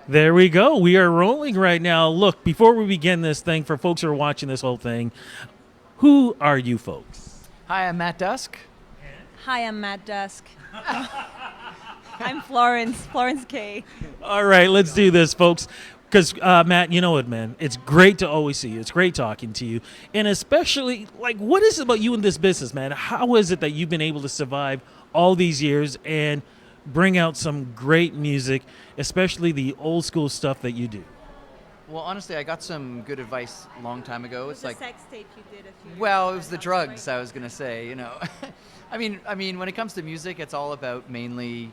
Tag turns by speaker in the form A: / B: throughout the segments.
A: There we go. We are rolling right now. Look, before we begin this thing, for folks who are watching this whole thing, who are you folks?
B: Hi, I'm Matt Dusk.
C: Hi, I'm Matt Dusk. I'm Florence K.
A: All right, let's do this, folks. Because, Matt, you know what, man? It's great to always see you. It's great talking to you. And especially, like, what is it about you in this business, man? How is it that you've been able to survive all these years and bring out some great music, especially the old school stuff that you do?
B: Well, honestly, I got some good advice a long time ago.
C: It
B: It's
C: was
B: like,
C: a sex tape you did a few years
B: well,
C: ago,
B: it was the
C: if I'm
B: drugs.
C: right.
B: I was gonna say, I mean, when it comes to music, it's all about mainly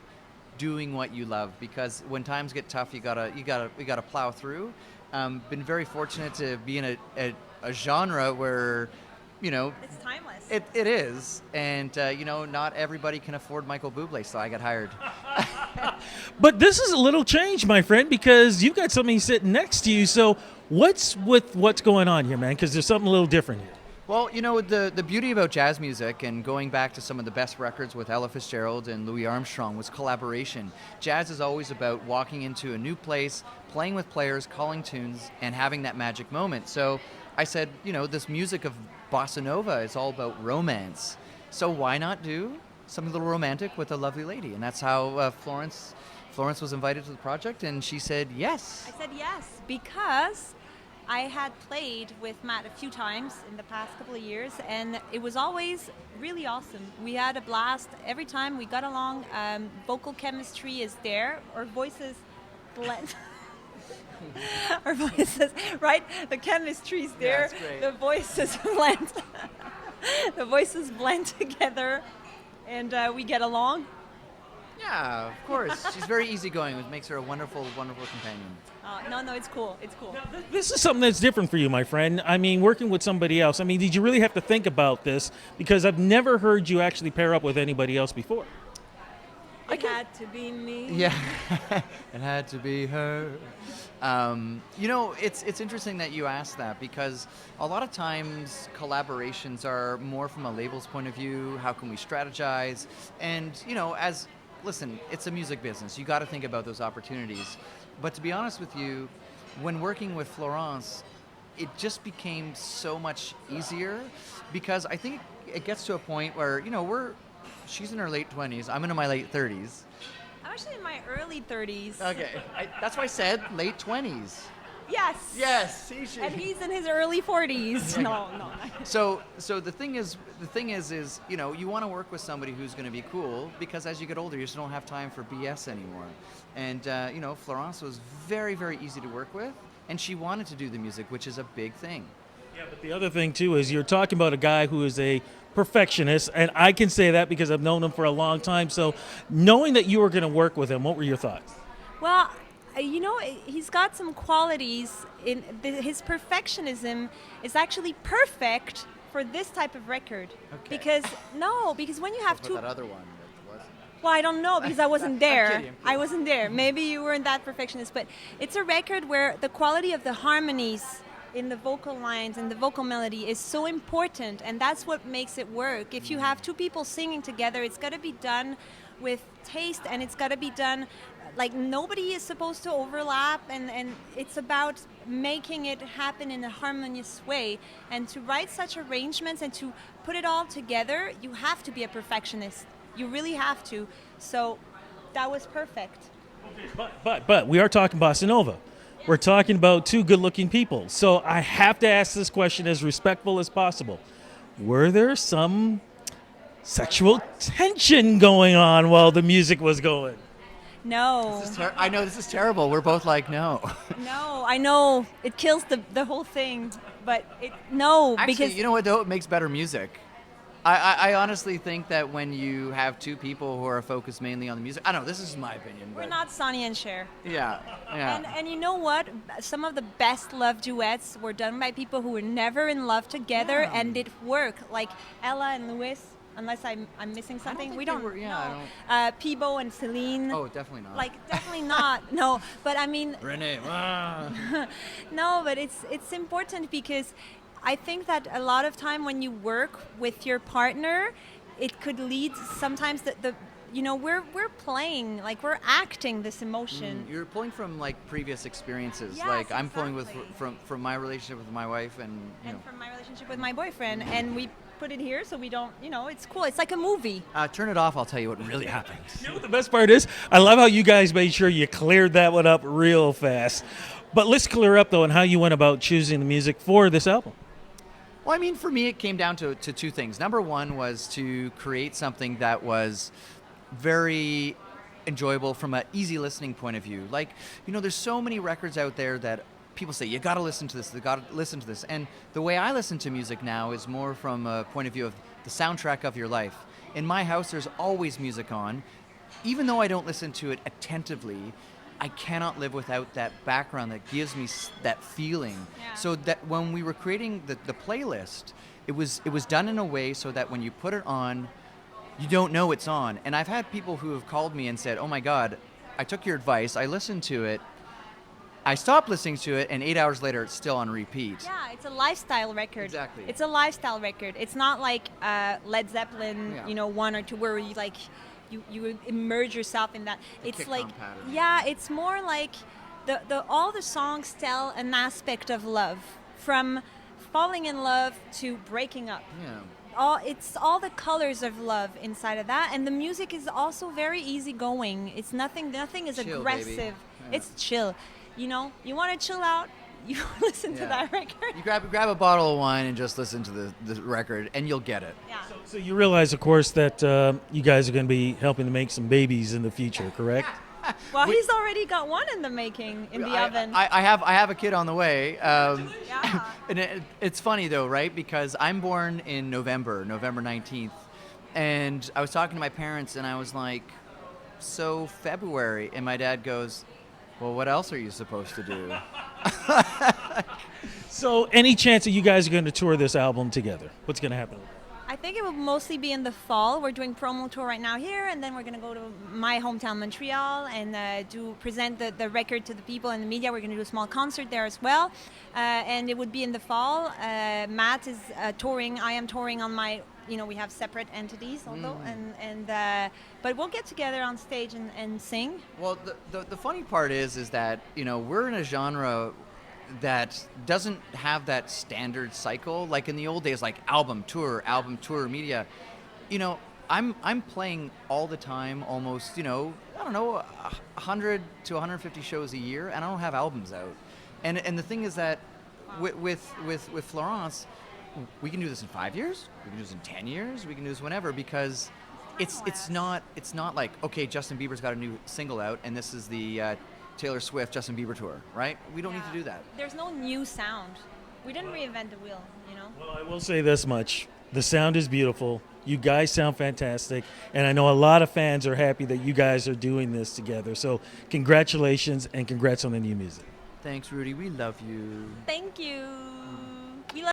B: doing what you love. Because when times get tough, you gotta plow through. Been very fortunate to be in a genre where,
C: It's timeless.
B: it is, and not everybody can afford Michael Bublé, so I got hired.
A: But this is a little change, my friend, because you've got somebody sitting next to you. So what's going on here, man? Because there's something a little different here.
B: Well, the beauty about jazz music and going back to some of the best records with Ella Fitzgerald and Louis Armstrong was collaboration. Jazz is always about walking into a new place, playing with players, calling tunes, and having that magic moment. So I said, this music of bossa nova is all about romance. So why not do something a little romantic with a lovely lady? And that's how Florence was invited to the project, and she said yes.
C: I said yes because I had played with Matt a few times in the past couple of years, and it was always really awesome. We had a blast every time. We got along. Vocal chemistry is there. Our voices blend. Our voices, right? The chemistry's there.
B: that's great.
C: The voices blend. The voices blend together, and we get along.
B: Yeah, of course. She's very easygoing, which makes her a wonderful, wonderful companion.
C: No, it's cool. It's cool.
A: This is something that's different for you, my friend. I mean, working with somebody else. I mean, did you really have to think about this? Because I've never heard you actually pair up with anybody else before.
C: It had to be me.
B: Yeah, it had to be her. It's interesting that you asked that because a lot of times collaborations are more from a label's point of view. How can we strategize? And listen, it's a music business. You got to think about those opportunities. But to be honest with you, when working with Florence, it just became so much easier because I think it gets to a point where she's in her late 20s. I'm in my late 30s.
C: I'm actually in my early 30s.
B: Okay, that's why I said late 20s.
C: Yes.
B: Yes, see, she.
C: And he's in his early 40s. No.
B: So the thing is, you want to work with somebody who's going to be cool because as you get older, you just don't have time for BS anymore. And Florence was very, very easy to work with, and she wanted to do the music, which is a big thing.
A: Yeah, but the other thing, too, is you're talking about a guy who is a perfectionist, and I can say that because I've known him for a long time. So knowing that you were going to work with him, what were your thoughts?
C: Well, he's got some qualities. His perfectionism is actually perfect for this type of record.
B: Okay.
C: Because when you have
B: For
C: two...
B: that other one that wasn't.
C: Well, I don't know because I wasn't there.
B: I'm kidding.
C: I wasn't there. Maybe you weren't that perfectionist, but it's a record where the quality of the harmonies in the vocal lines and the vocal melody is so important, and that's what makes it work. If you have two people singing together, it's got to be done with taste, and it's got to be done like nobody is supposed to overlap, and it's about making it happen in a harmonious way. And to write such arrangements and to put it all together, you have to be a perfectionist. You really have to. So that was perfect.
A: But we are talking bossa nova. We're talking about two good-looking people. So I have to ask this question as respectful as possible. Were there some sexual tension going on while the music was going?
C: No.
B: I know this is terrible. We're both like, no.
C: No, I know. It kills the whole thing. But no,
B: Actually,
C: because
B: you know what though? It makes better music. I honestly think that when you have two people who are focused mainly on the music, I don't know, this is my opinion.
C: we're
B: But
C: not Sonny and Cher.
B: Yeah.
C: And you know what? Some of the best love duets were done by people who were never in love together,
B: Yeah.
C: and it worked. Like Ella and Louis, unless I'm missing something.
B: think
C: We
B: they
C: don't
B: were- yeah,
C: know. Peebo and Celine.
B: Oh, definitely not.
C: Like definitely not. No, but I mean,
B: Renee.
C: no, but it's important because I think that a lot of time when you work with your partner, it could lead sometimes we're playing, like we're acting this emotion.
B: You're pulling from like previous experiences.
C: Yes,
B: like I'm pulling with
C: exactly.
B: from my relationship with my wife, and you know.
C: And from my relationship with my boyfriend, and we put it here so we don't, it's cool. It's like a movie.
B: Turn it off. I'll tell you what really happened.
A: You know what the best part is? I love how you guys made sure you cleared that one up real fast. But let's clear up, though, on how you went about choosing the music for this album.
B: Well, I mean, for me, it came down to two things. Number one was to create something that was very enjoyable from an easy listening point of view. Like, there's so many records out there that people say, you got to listen to this, you got to listen to this. And the way I listen to music now is more from a point of view of the soundtrack of your life. In my house, there's always music on. Even though I don't listen to it attentively, I cannot live without that background that gives me that feeling.
C: Yeah.
B: So that when we were creating the playlist, it was done in a way so that when you put it on, you don't know it's on. And I've had people who have called me and said, oh my God, I took your advice, I listened to it, I stopped listening to it, and 8 hours later it's still on repeat.
C: Yeah, it's a lifestyle record.
B: Exactly.
C: It's a lifestyle record. It's not like Led Zeppelin,
B: Yeah.
C: 1 or 2, where you like you immerse yourself in that. It's
B: kick
C: like
B: drum pattern.
C: yeah, it's more like the all the songs tell an aspect of love, from falling in love to breaking up.
B: Yeah.
C: It's all the colors of love inside of that, and the music is also very easygoing. It's nothing is
B: Chill,
C: aggressive.
B: baby. Yeah.
C: It's chill. You want to chill out, you listen to
B: Yeah.
C: that record.
B: You grab a bottle of wine and just listen to the record, and you'll get it.
C: Yeah.
A: So you realize, of course, that you guys are going to be helping to make some babies in the future, correct?
C: Well, he's already got one in the making, in the oven.
B: I have a kid on the way.
C: Yeah.
B: And it's funny though, right? Because I'm born in November 19th, and I was talking to my parents, and I was like, "So February," and my dad goes, "Well, what else are you supposed to do?"
A: So any chance that you guys are going to tour this album together? What's going to happen?
C: I think it will mostly be in the fall. We're doing promo tour right now here, and then we're going to go to my hometown, Montreal, and present the record to the people and the media. We're going to do a small concert there as well, and it would be in the fall. Matt is touring. I am touring on my. We have separate entities, although, but we'll get together on stage and sing.
B: Well, the funny part is that we're in a genre that doesn't have that standard cycle like in the old days, like album tour media. I'm playing all the time, almost I don't know, 100 to 150 shows a year, and I don't have albums out. And the thing is that with Florence, we can do this in 5 years, we can do this in 10 years, we can do this whenever, because it's not like, okay, Justin Bieber's got a new single out and this is the Taylor Swift Justin Bieber tour, right? We don't need to do that.
C: There's no new sound. We didn't reinvent the wheel,
A: Well, I will say this much. The sound is beautiful. You guys sound fantastic. And I know a lot of fans are happy that you guys are doing this together. So congratulations, and congrats on the new music.
B: Thanks, Rudy. We love you.
C: Thank you.